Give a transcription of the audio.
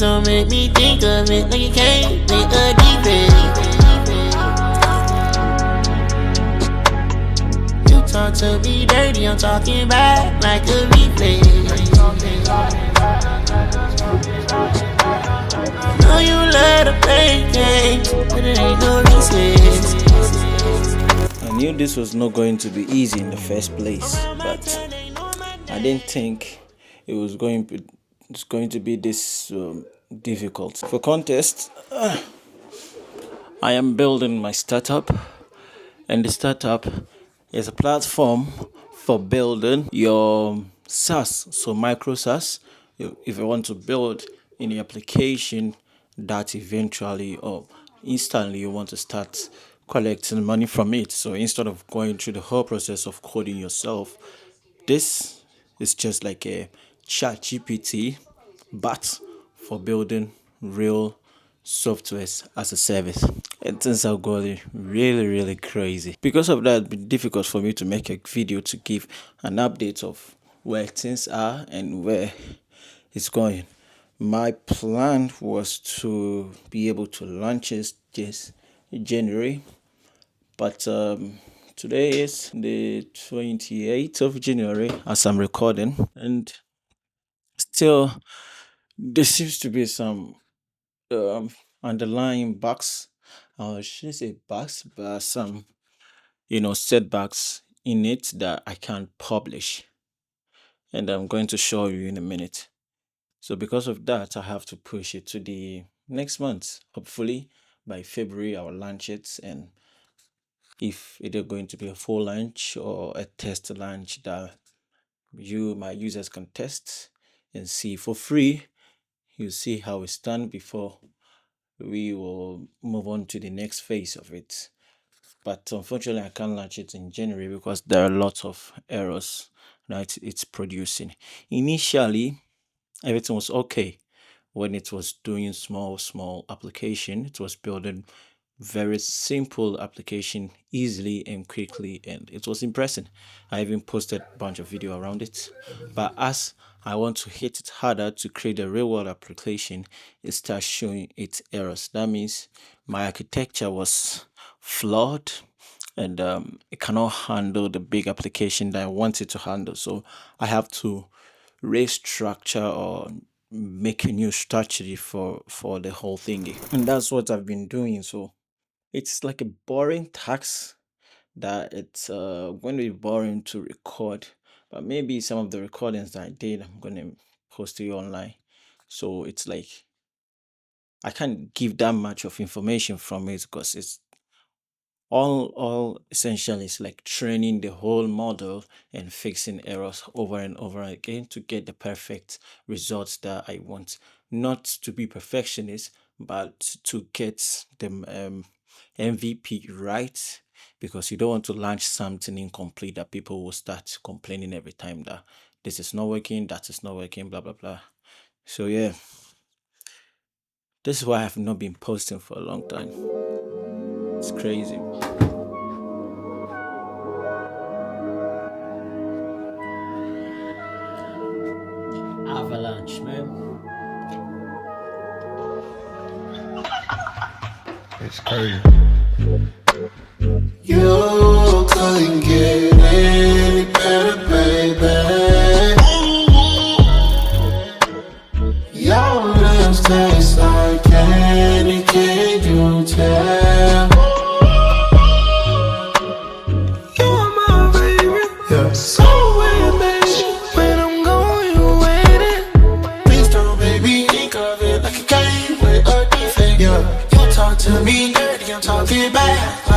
don't make me think of it like you can't make a defense. You talk to me dirty, I'm talking back like a replay. Know you love to play games, but it ain't no recess. I knew this was not going to be easy in the first place, but I didn't think it was going to be this difficult. For context, I am building my startup, and the startup is a platform for building your SaaS, so micro SaaS. If you want to build any application that eventually or instantly you want to start collecting money from it. So instead of going through the whole process of coding yourself, this is just like a chat GPT, but for building real softwares as a service. And things are going really crazy. Because of that, it's been difficult for me to make a video to give an update of where things are and where it's going. My plan was to be able to launch it this January, but today is the 28th of January as I'm recording, and still there seems to be some underlying bugs. I shouldn't say bugs, but some setbacks in it that I can't publish, and I'm going to show you in a minute. So because of that, I have to push it to the next month. Hopefully by February I will launch it, and if it is going to be a full launch or a test launch that my users can test and see for free, you see how it's done before we will move on to the next phase of it. But unfortunately I can't launch it in January because there are lots of errors that it's producing. Initially everything was okay when it was doing small application. It was building very simple application easily and quickly, and it was impressive. I even posted a bunch of video around it. But as I want to hit it harder to create a real world application, it starts showing its errors. That means my architecture was flawed, and it cannot handle the big application that I want it to handle. So I have to restructure or make a new strategy for the whole thingy, and that's what I've been doing. So it's like a boring task that it's going to be boring to record, but maybe some of the recordings that I did I'm going to post it online. So it's like I can't give that much of information from it because it's all essentially is like training the whole model and fixing errors over and over again to get the perfect results that I want. Not to be perfectionist, but to get the MVP right, because you don't want to launch something incomplete that people will start complaining every time that this is not working, that is not working, blah blah blah. So yeah, this is why I have not been posting for a long time. It's crazy. Avalaunch, man. It's crazy. You couldn't get any better, baby. Your lips taste like candy, can you tell? You're my favorite, yeah. So ambitious. When I'm going, you waiting. Please don't make me think of it like a game with a defect. Yeah, you talk to me dirty, I'm talking back.